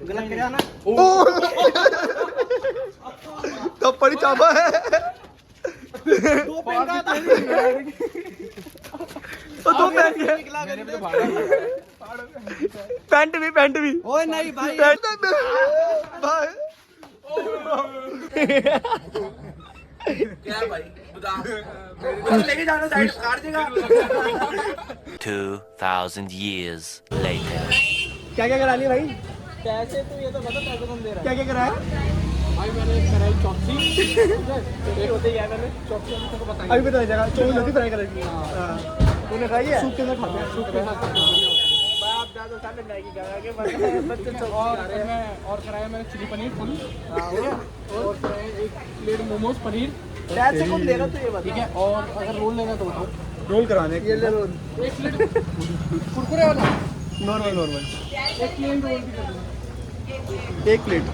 गलत कर ना तो पड़ी चाबा है दो पेन का था दो पेन के पैंट भी ओए नहीं भाई भाई क्या भाई बता लेके जाना साइड काट देगा 2000 years later. क्या क्या करा लिया भाई पैसे तो ये तो बता पैसे कौन दे रहा है क्या क्या कराया भाई मैंने कराई चौथी एक होते ही मैंने चौथी को बताई अभी बताया जाएगा चौबीस होती फ्राई करेगी तूने खाई है सूप के अंदर खाते हैं सूप के साथ आप ज्यादा सामने मैगी खा के बच्चे सब और कराया मैंने चिली पनीर फुल और कराया एक प्लेट मोमोज पनीर पैसे कौन देगा तो ये बता ठीक है और अगर रोल लेना तो बताओ रोल कराने ये ले रोल एक प्लेट कुरकुरे वाला नॉर्मल एक प्लेन रोल भी कर दो एक प्लेट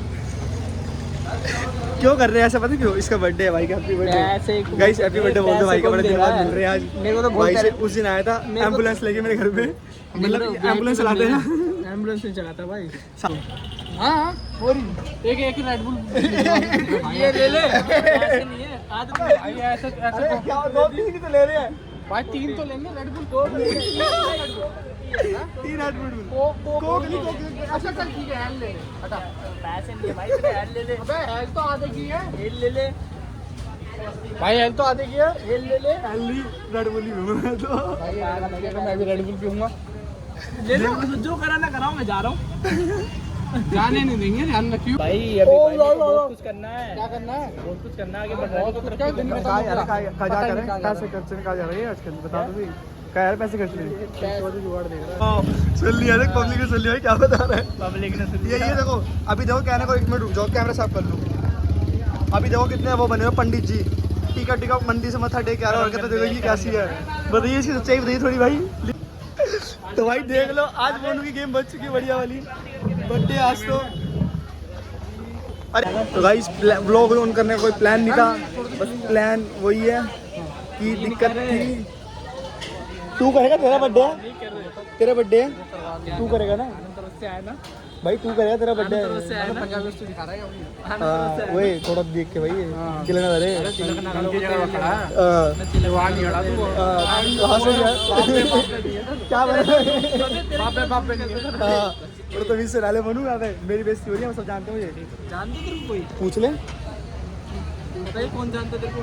क्यों कर रहे हैं ऐसा पता क्यों इसका बर्थडे है भाई का happy birthday guys happy birthday बोल दो भाई का बड़ा धन्यवाद मिल रहे हैं आज मेरे को तो भाई से उस दिन आया था एम्बुलेंस लेके मेरे घर पे मतलब एम्बुलेंस चलाते हैं ना एम्बुलेंस नहीं चलाता भाई हाँ और एक रेड बुल ये ले ले ऐसे नहीं है भाई ऐसे क्या दो तीन की तो ले रहे हैं भाई 3 तो लेंगे रेड बुल दो तीन रेड बुल कोक अच्छा चल ठीक है एल ले ले हटा पैसे नहीं है भाई तेरे एल ले ले अबे एल तो आधे की है एल ले ले भाई एल तो आधे की है एल ले ले एल रेड बुल ही हूं मैं तो भाई मैं भी रेड बुल पीऊंगा ले लो जो कराना कराओ मैं जा रहा हूँ जाने नहीं देंगे ध्यान रखियो भाई अभी बहुत कुछ करना है क्या करना है बहुत कुछ करना है आगे बढ़ना है तो दिन में कहा यार कहा जा रहे हैं पैसे खर्चने कहा जा रहे हैं आजकल बता दो भी क्या यार पैसे खर्चने जुगाड़ देख रहा सुन लिया देख पब्लिक ने सुन लिया क्या बता रहा है पब्लिक ने ये देखो अभी देखो कहने को 1 मिनट रुक जाओ कैमरा साफ कर लो अभी देखो कितने वो बने हुए पंडित जी टीका मंडी से मत्था टेक आ रहा है और कहते देखो ये कैसी है बताइए इसकी सच्चाई बताइए थोड़ी भाई तो भाई देख लो आज मोनू की गेम बच चुकी है बढ़िया वाली बर्थडे आज तो अरे तो गाइस व्लॉग ऑन करने का कोई प्लान नहीं था बस प्लान वही है कि दिक्कत थी तू करेगा तेरा बर्थडे है तेरा बर्थडे है तू करेगा ना भाई तू करेगा तेरा बर्थडे है वही थोड़ा देख के भाई चिलना अरे क्या तो तमीज से डाले बनू यहाँ पे मेरी बेइज्जती हो रही है सब जानते हो ये जानते तेरे को कोई पूछ ले बताइए कौन जानता तेरे को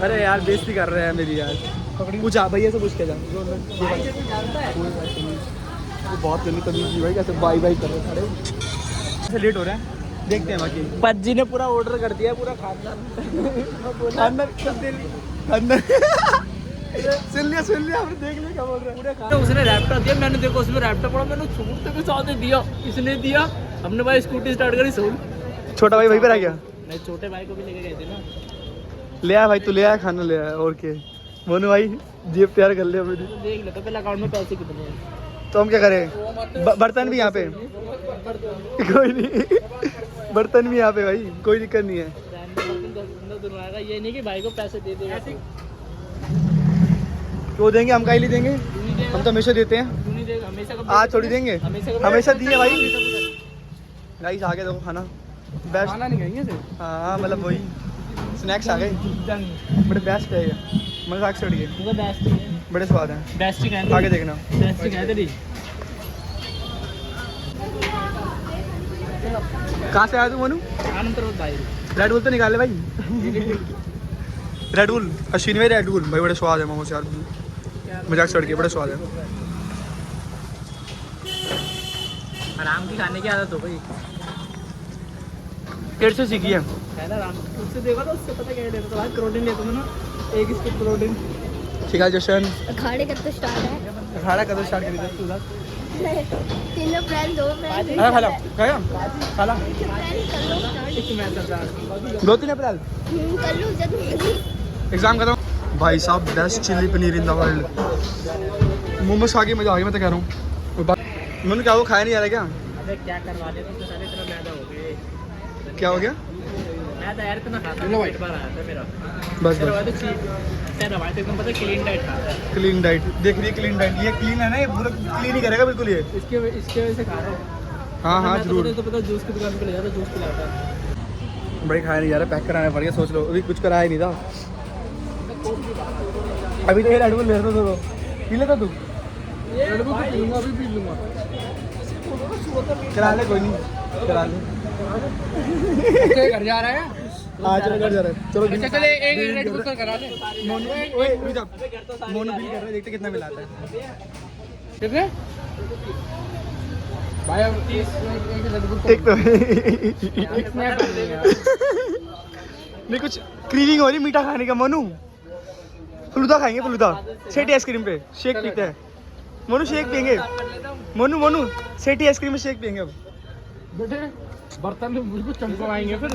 अरे यार बेइज्जती कर रहे हैं मेरी यार पूछा भैया से पूछ के जा बहुत गंदी तमीज की भाई कैसे बाई बाई कर रहे सारे ऐसे लेट हो रहा है देखते हैं बाकी पज्जी ने पूरा ऑर्डर कर दिया पूरा खानदान सुन लिया हमने देख लिया क्या बोल रहा है उसने रैप्टर दिया मैंने देखो उसमें रैप्टर पड़ा मैंने छूटते के साथ दिया इसने दिया हमने भाई स्कूटी स्टार्ट करी सोल छोटा भाई वहीं पर आ गया नहीं छोटे भाई को भी लेके गए थे ना ले आया भाई तू ले आया खाना ले आया और क्या मोनू भाई जेब तैयार कर लिया मैंने देख ले तो पहले अकाउंट में पैसे कितने हैं तो हम क्या करें बर्तन भी यहाँ पे कोई नहीं बर्तन भी यहाँ पे भाई कोई दिक्कत नहीं है ये नहीं कि भाई को पैसे दे देगा क्यों देंगे हम काहे देंगे हम तो हमेशा देते हैं आज थोड़ी देंगे हमेशा दिए भाई गाइस आ गए देखो खाना बेस्ट खाना नहीं खाएंगे हाँ मतलब वही स्नैक्स आ गए बड़े बेस्ट है ये मजाक से उड़िए बड़े स्वाद हैं बेस्ट आगे देखना बेस्ट तेरी कहाँ से आया तू मनु आनंद भाई रेड बुल तो निकाले भाई रेड बुल अश्विनी भाई रेड बुल भाई बड़े स्वाद है मोमोज यार मजाक से उड़िए बड़े स्वाद है आराम की खाने की आदत हो गई पेट से सीखी है ना आराम उससे देखा तो उससे पता क्या देता था प्रोटीन लेता था ना एक स्कूप प्रोटीन ठीक है जशन अखाड़े कब तो स्टार्ट है अखाड़ा कदम स्टार्ट करी तू 3 अप्रैल 2 अप्रैल खा ला खाला 2-3 अप्रैल कर लो जब एग्जाम खत्म भाई साहब best chilli paneer in the world momos खा के मजा आ गया मैं तो कह रहा हूँ मैंने क्या वो खाया नहीं आ रहा क्या अबे क्या करवा दे तो सारे तरह मैदा हो गए क्या हो गया मैदा यार इतना खाता लो पेट बार आया था मेरा बस तेरा वाला चीज तेरा भाई एकदम पता क्लीन डाइट खाता है क्लीन डाइट देख रही है क्लीन डाइट ये क्लीन है ना ये पूरा क्लीन ही करेगा बिल्कुल ये इसके वजह से खा रहा हूँ हाँ हाँ मैं जरूर। तो पता जूस की दुकान पे ले जाता, जूस पिलाता। भाई खाया नहीं जा रहा, पैक कराना पड़ गया, सोच लो अभी कुछ कराया नहीं था। अभी तो ये रेड बुल ले रहा था, पी लेता तू? रेड बुल पी लूंगा, अभी पी लूंगा। करा ले, कोई नहीं करा ले। घर जा रहा है? हाँ चलो घर जा रहे हैं, चलो। अच्छा चले एक रेड बुल तो करा ले। मोनू ओए रुक जा, मोनू बिल कर रहा है, देखते कितना मिलाता है। कितने? भाई अब एक रेड बुल एक तो एक स्नैप कर दे यार। नहीं कुछ क्रीविंग हो रही मीठा खाने का। मोनू फलूदा खाएंगे, फलूदा सेठी आइसक्रीम पे शेक पीते हैं। मोनू शेक पियेंगे, मोनू मोनू सेठी आइसक्रीम में शेक पियेंगे अब। बेटे बर्तन में बिल्कुल चमकवाएंगे फिर।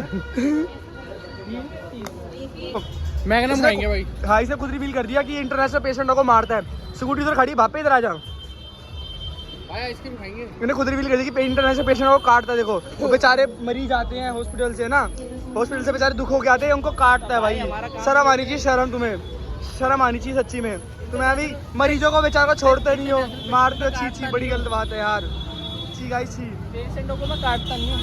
मैग्नम खाएंगे भाई। हाँ इसने खुद रिवील कर दिया कि इंटरनेशनल पेशेंटों को मारता है। सिक्योरिटी उधर खड़ी, भाप पे इधर आ जा। भाई आइसक्रीम खाएंगे। मैंने खुद रिवील कर दिया कि इंटरनेशनल पेशेंटों को काटता है। देखो वो बेचारे मरीज आते हैं हॉस्पिटल से ना, हॉस्पिटल से बेचारे दुख हो के आते हैं, उनको काटता है भाई। शर्म आनी चाहिए, शर्म तुम्हें शर्म आनी चाहिए सच्ची में। तुम्हें अभी मरीजों को बेचारा को छोड़ते नहीं हो, मारते हो। छी छी, बड़ी गलत बात है यार। छी गाइस छी, पेशेंटों को मैं काटता नहीं हूँ।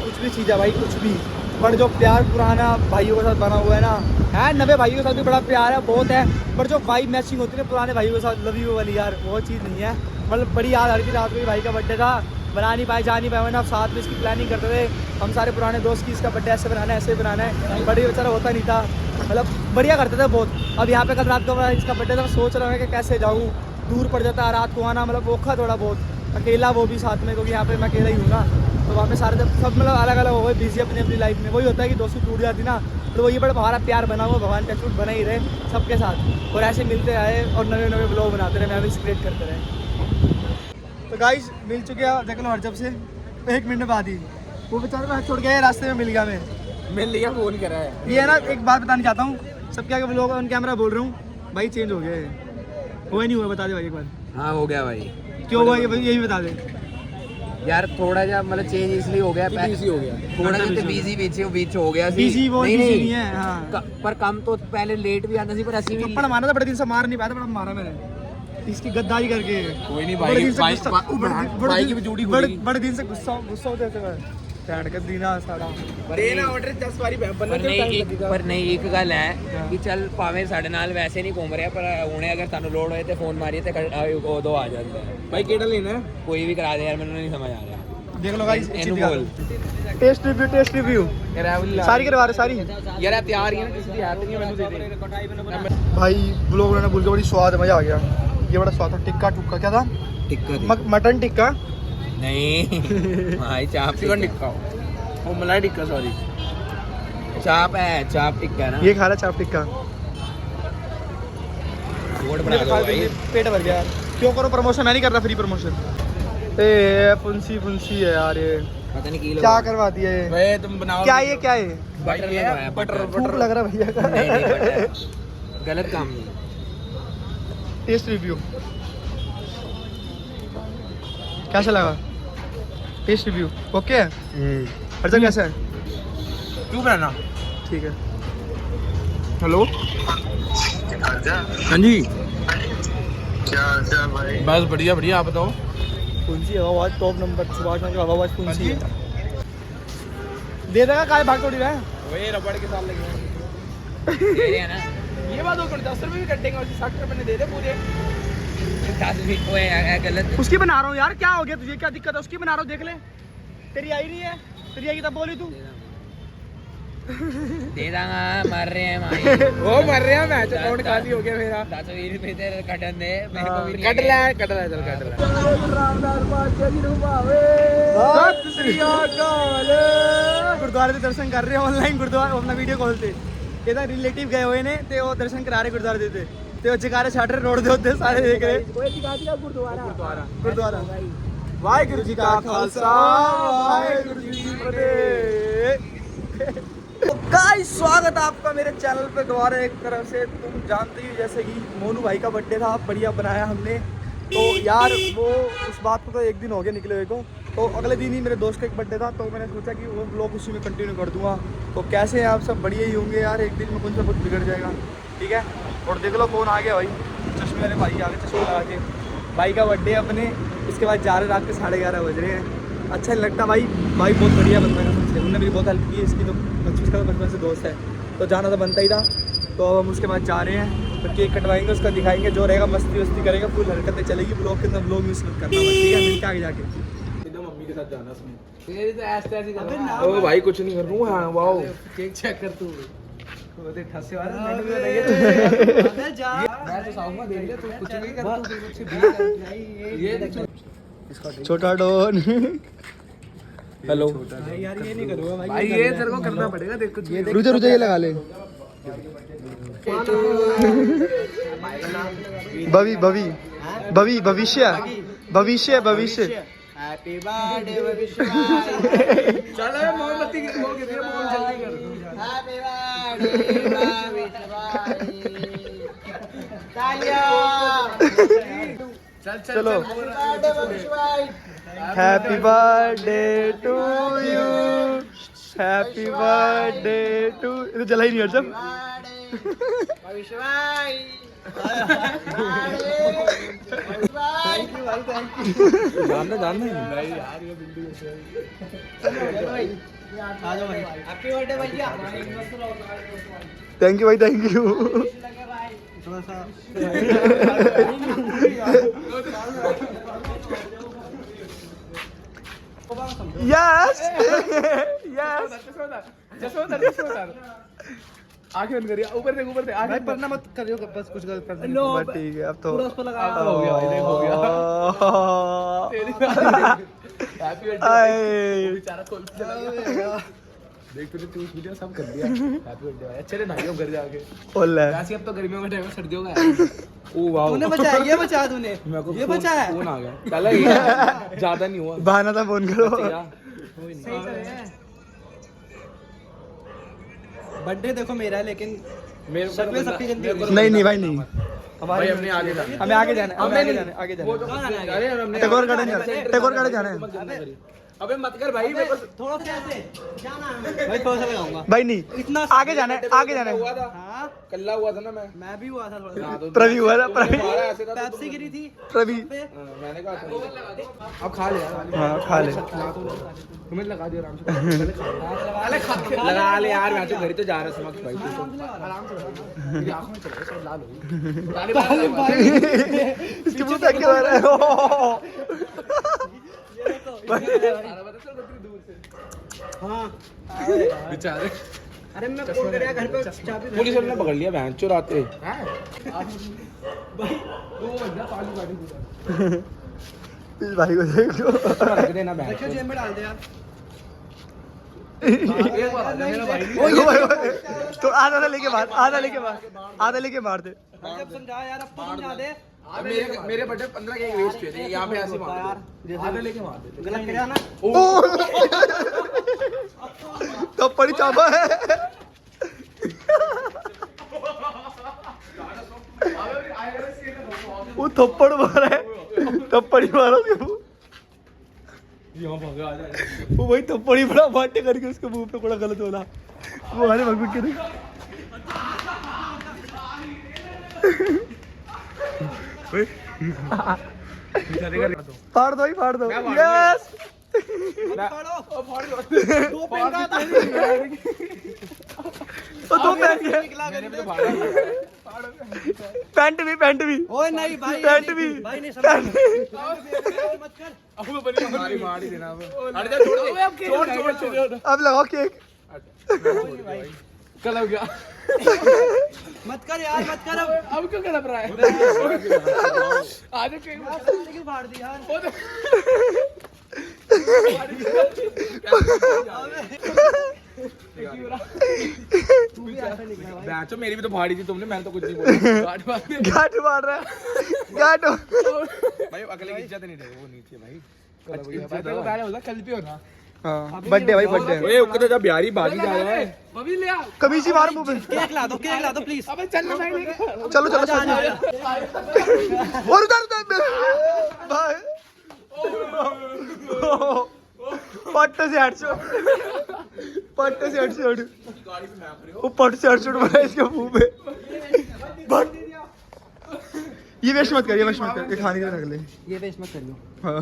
कुछ भी चीज़ है भाई, कुछ भी। पर जो प्यार पुराना भाइयों के साथ बना हुआ है ना, है नवे भाइयों के साथ भी बड़ा प्यार है, बहुत है। पर जो वाइब मैचिंग होती है पुराने भाइयों के साथ, लव यू वाली यार, वो चीज़ नहीं है। मतलब बड़ी याद आ रही थी रात में, भाई का बर्थडे था, बना नहीं पाए, जा नहीं पाए, वरना आप साथ में इसकी प्लानिंग करते थे हम सारे पुराने दोस्त की, इसका बर्थडे ऐसे बनाना है, ऐसे बनाना है। बर्थडे बेचारा होता नहीं था, मतलब बढ़िया करते थे बहुत। अब यहाँ पे कल रात को इसका बर्थडे था, मैं सोच रहा हूँ कि कैसे जाऊँ, दूर पड़ जाता है रात को आना, मतलब औखा थोड़ा बहुत, अकेला वो भी साथ में, क्योंकि यहाँ पे मैं अकेला ही हूँ ना। तो वहाँ पे सारे सब मतलब अलग अलग हो गए, बिजी अपनी अपनी लाइफ में। वही होता है कि दोस्ती टूट जाती ना, तो वही बड़ा हमारा प्यार बना हुआ, भगवान का छूट बना ही रहे सबके साथ, और ऐसे मिलते रहे और नवे नवे ब्लॉग बनाते रहे, मैं भी क्रिएट करते रहे। तो गाइस मिल चुके हैं, देख लो हरजब से 1 मिनट बाद ही वो बेचारा मैं छोड़ गया, रास्ते में मिल गया। मैं मिल लिया, फोन करा है। ये है ना, एक बात बताना चाहता हूँ, सबके आगे लोग ऑन कैमरा बोल रहा हूँ, भाई चेंज हो गया है। हुआ नहीं हुआ, बता दे भाई एक बार। हाँ हो गया भाई। क्यों हुआ यही बता दे यार थोड़ा जा मतलब चेंज इसलिए हो गया, बिजी हो गया थोड़ा जा तो बिजी बीच हो गया सी। बिजी वो नहीं, बिजी नहीं, नहीं है। हाँ पर कम तो पहले लेट भी आना सी, पर ऐसी भी थप्पड़ मारा था, बड़े दिन से मार नहीं पाया था, बड़ा मारा मैंने इसकी गद्दारी करके। कोई नहीं बड़े दिन से भाई, गुस्सा- भाई की भी जोड़ी खुली। बड़े दिन से गुस्सा होते थे मैं, कैंड कर दीना सारा। देना ऑर्डर 10 बारी बनने पर नहीं एक गल है कि चल भावें साडे नाल वैसे नहीं घूम रहा, पर हुणे अगर सानू लोड़ होए ते फोन मारिए ते उदों आ जांदा है। भाई केड़ा लेना है? कोई भी करा दे यार, मैंने नहीं समझ आ रहा। देख लो गाइस, इन्हू बोल। टेस्ट रिव्यू सारी करवा रहे, सारी यार तैयार ही है ना, किसी की हाथ नहीं है, मैंने दे दे। भाई ब्लॉग बनाना भूल के, बड़ी स्वाद मजा आ गया। ये बड़ा स्वाद था, टिक्का टुक्का क्या था, टिक्का मटन टिक्का नहीं भाई चाप चिकन टिक्का और मलाई टिक्का, सॉरी चाप है, चाप टिक्का ना। ये खा रहा चाप टिक्का, रोड बना दो भाई। पेट भर गया। क्यों करो प्रमोशन, मैं नहीं कर रहा फ्री प्रमोशन। ए फुंसी फुंसी है यार, ये पता नहीं की क्या करवा दिया ये, भाई तुम बनाओ क्या ये क्या है, बटर लगवाया, बटर भूख लग रहा है भैया का। नहीं बटर गलत काम नहीं। टेस्ट रिव्यू कैसा लगा, टेस्ट रिव्यू ओके है। हर्षद कैसा है, तू बनाना। ठीक है। हेलो हाँ जी, क्या हाल भाई? बस बढ़िया बढ़िया, आप बताओ। फुंसी आवाज टॉप नंबर, सुभाष का आवाज फुंसी है। दे देगा, काय भाग तोड़ी रहा है। वही रबड़ के साथ लगे दे रहे हैं ना ये बात हो, 10 रुपये भी कटेंगे और 60 रुपये ने दे दे पूरे। 10 भी ओए गलत। उसकी बना रहा हूँ यार, क्या हो गया तुझे, क्या दिक्कत है, उसकी बना रहा हूँ, देख ले। तेरी आई नहीं है, तेरी आई तब बोली तू। दे दांगा, मर रहे हैं भाई। वो मर रहे हैं, मैच अकाउंट खाली हो गया मेरा। 10-20 रुपए तेरे कटन दे, मेरे को भी नहीं कट है। ले चल कट ले। गुरुद्वारे ਦੇ ਦਰਸ਼ਨ ਕਰ ਰਹੇ ਆਨਲਾਈਨ, ਗੁਰਦੁਆਰਾ ਆਪਣਾ ਵੀਡੀਓ ਕਾਲ ਤੇ। ਇਹਦਾ ਰਿਲੇਟਿਵ ਗਏ ਹੋਏ ਨੇ ਤੇ ਉਹ ਦਰਸ਼ਨ ਕਰਾ ਰਹੇ ਗੁਰਦੁਆਰੇ ਦੇ ਤੇ ਉਹ ਜਗਾਰੇ ਛੱਡ ਰਹੇ ਰੋਡ ਦੇ ਉੱਤੇ, ਸਾਰੇ ਦੇਖ ਰਹੇ। ਗੁਰਦੁਆਰਾ ਵਾਹਿਗੁਰੂ ਜੀ ਕਾ ਖਾਲਸਾ, ਵਾਹਿਗੁਰੂ जी की फतेह। तो गाइस स्वागत है आपका मेरे चैनल पे दोबारा एक तरफ से। तुम जानते ही हो जैसे कि मोनू भाई का बर्थडे था, बढ़िया बनाया हमने। तो यार वो उस बात को तो एक दिन हो गया निकले हुए को, तो अगले दिन ही मेरे दोस्त का एक बर्थडे था, तो मैंने सोचा कि वो ब्लॉग उसी में कंटिन्यू कर दूंगा। तो कैसे हैं आप सब, बढ़िया ही होंगे यार। एक दिन में कुछ ना कुछ बिगड़ जाएगा, ठीक है। और देख लो कौन आ गया भाई, चश्मे वाले भाई आ गए, चश्मे लगा के। भाई का बर्थडे अपने इसके बाद जा रहे रात के 11:30 बज रहे हैं। अच्छा नहीं लगता भाई, भाई बहुत बढ़िया बंदा है मुझसे, उन्होंने मेरी बहुत हेल्प की है। इसकी तो बचपन से दोस्त है, तो जाना तो बनता ही था। तो अब हम उसके बाद जा रहे हैं, तो केक कटवाएंगे, उसका दिखाएंगे, जो रहेगा मस्ती वस्ती करेगा, फुल हरकतें चलेगी। ब्लॉग के अंदर ब्लॉग यूज़ मत करना, ठीक है? मिलके आगे जाके मम्मी के साथ जाना उसमें तेरी तो ऐसे ऐसे कर ओ भाई कुछ नहीं कर रहा हूं। हां वाओ केक चेक कर तू तो ठसे वाला मैं जा मैं तो साउंड में देख ले तू कुछ नहीं कर तू कुछ भी ये देख छोटा डॉन। हेलो यार ये नहीं करूँगा भाई ये तेरे को करना पड़ेगा देख कुछ ये रुझे रुझे ये लगा ले। बवी बवी बवी भविष्य भविष्य भविष्य। हैप्पी बर्थडे भविष्य चल मोमबत्ती की वो के मोम जल्दी कर हैप्पी बर्थडे भविष्य तालियां चल चल चलो। Birthday Bhavishya happy birthday to you, happy birthday to. तो जला ही नहीं जब भविष्य भाई थैंक यू भाई थैंक यू जानना भाई यार ये बिल्डिंग भाई आ जाओ भाई हैप्पी बर्थडे भैया थैंक यू भाई थैंक यू। थोड़ा सा यस यस। आंखें बंद करिए ऊपर से आंखें पढ़ना मत करियो बस कुछ गलत कर लो ठीक है अब तो पूरा उस पर लगा हो गया भाई हो गया तेरी हैप्पी बर्थडे बेचारा खोल के चला गया देख तूने तू वीडियो सब कर दिया हैप्पी बर्थडे भाई अच्छे से नहाइयो घर जाके ओले वैसे अब तो गर्मियों का टाइम है सर्दियों का है ओ वाओ तूने बचाया ये बचा तूने ये बचाया फोन आ गया चल ज्यादा नहीं हुआ बहाना था फोन करो। सही करे बर्थडे देखो मेरा है लेकिन मेरे को सबकी जल्दी नहीं नहीं भाई नहीं, भाई हमने आगे जाना हमें आगे जाना है, हमें आगे जाना है, आगे जाना है। अरे हमने टैगोर गार्डन जाना है, टैगोर गार्डन जाना है। अबे मत कर भाई मेरे को थोड़ा सा ऐसे जाना है भाई थोड़ा सा लगाऊंगा भाई नहीं इतना आगे जाना है, आगे जाना हुआ है। था हां कल्ला हुआ था ना मैं भी हुआ था थोड़ा प्रवी हुआ था, प्रवी ऐसे था पेप्सी गिरी थी प्रवी। मैंने कहा था अब खा ले यार हाँ खा ले। तुम्हें लगा दिया आराम से लगा ले यार मैं तो घर तो जा रहा समझ भाई आराम से मेरी आंखों में चल रहा है लाल हो गई इसके मुंह पे क्यों आ रहा है? बेचारे अरे मैं फोन कर रहा घर पे चाबी पुलिस वाले ने पकड़ लिया बहन चुराते हैं भाई वो बंदा पाली गाड़ी पूरा इस भाई को देख लो, रख देना बहन देखो जेब में डाल दे यार एक बार मेरा भाई ओए तो आधा लेके मार, आधा लेके मार दे। जब समझा यार अब तो समझा दे मेरे बर्थडे 15 के वेस्ट हुए थे यहां पे ऐसे मार यार आधे लेके मार दे गलत किया ना तो पड़ी चापा है। वो थप्पड़ मारा है, थप्पड़ ही मारा उसके यहां भागा आ जा वो वही थप्पड़ ही बड़ा बाटे करके उसके मुंह पे बड़ा गलत बोला। वो हमारे भगवान के देख फाड़ दो ही फाड़ दो। यस दो पैंट भी ओए नहीं भाई पैंट भी भाई नहीं मत कर अब मार ही देना अब जा छोड़ अब लगाओ केक। कल हो गया मत कर यार मत कर अब क्यों कर रहा है आज क्यों फाड़ दी यार बैचो मेरी भी तो फाड़ी थी तुमने मैंने तो कुछ नहीं बोला गाठ मार रहा है गाठ भाई अगले की इज्जत नहीं रही वो नीचे भाई कल भी हो ना हाँ बर्थडे भाई बर्थडे। ओए उनको तो बिहारी भागी जा रहा है अभी ले आ कमीजी मार मुंह पे। केक ला दो प्लीज अबे चल ना भाई चलो और उधर भाई पट्टे से हेडशॉट वो पट से हेडशॉट मारा इसके मुंह पे। ये वेस्ट मत कर, ये वेस्ट मत कर, ये खाने के लिए रख ले। ये वेस्ट मत कर लो। हाँ।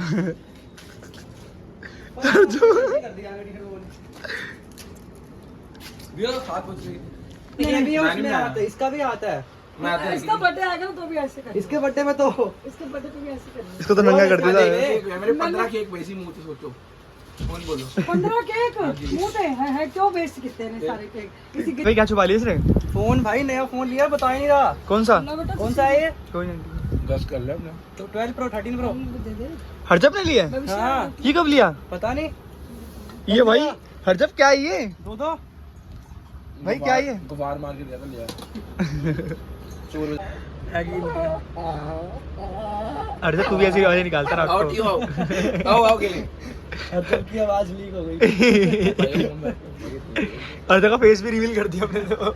ये भी उसमें आता है, इसका भी आता है। इसका बर्थडे आएगा ना तो भी ऐसे कर, इसके बर्थडे में तो इसके बर्थडे तो भी ऐसे कर। इसको तो नंगा कर देता है। मेरे 15 केक वैसी मुंह से सोचो। कौन बोलो? 15 केक मुंह पे है क्यों वेस्ट कितने हैं सारे केक किसी के भाई क्या छुपा लिया इसने? फोन भाई, नया फोन लिया, बता ही नहीं रहा। कौन सा? कौन सा है ये? कोई नहीं। गस कर ले अपने। तो 12 प्रो 13 प्रो। दे दे। हरजब ने लिया है? हाँ, ये कब लिया? पता नहीं। ये भाई हरजब क्या है ये? दो भाई क्या है ये? गुबार मार के दिया था, लिया। चोर हरजब तू भी ऐसी आवाजें निकालता रात को। आओ खेलें। हरजब की आवाज लीक हो गई। हरजब का फेस भी रिवील कर दिया अपने तो।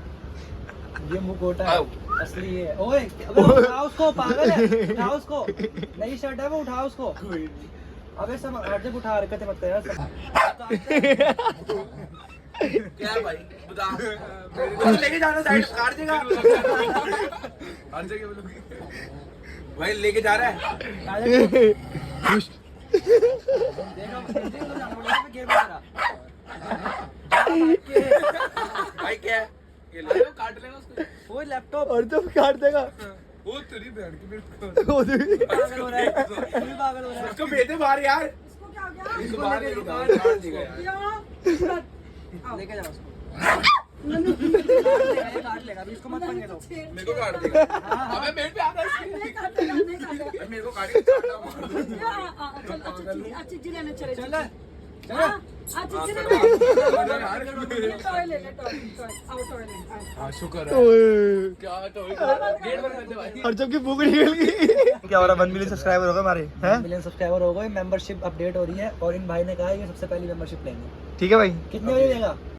ये मुकोटा है, असली है। ओए अबे उठा उसको, पागल है, उठा उसको। नई शर्ट है वो, उठा उसको। अबे सब हरजब उठा, हरकतें मत कर यार। क्या भाई बता, लेके जाना साइड काट देगा। हर जगह बोलोगे भाई, लेके जा रहा है। देखो गेम मेरा भाई, क्या है ये? लो काट लेगा उसको। वो लैपटॉप हरजब काट देगा। वो तेरी बहन की मेरे वो भी- पागल हो रहा है, तू भी पागल हो रहा है। उसको भेज दे बाहर यार, इसको क्या हो गया? इसको बाहर लेके जाओ, काट देगा यार। लेके जाओ उसको। काट लेगा अभी, इसको मत पंगे दो। मेरे को काट देगा। अबे मेरे पे आ रहा है इसके। मेरे को काट के चाटा मार दो। अच्छी जी लेने चले चल अच्छी जी लेने टॉय ले ले, टॉय आओ टॉय ले। हां शुक्र है। ओए, क्या टॉय गेट बंद कर दे भाई। हरजब की भूख निकल गई। क्या हो रहा है? 1 मिलियन सब्सक्राइबर हो गए हमारे, हैं? मिलियन सब्सक्राइबर हो गए, मेंबरशिप अपडेट हो रही है और इन भाई ने कहा ये सबसे पहली मेंबरशिप लेंगे। ठीक है भाई। कितने बजे देगा?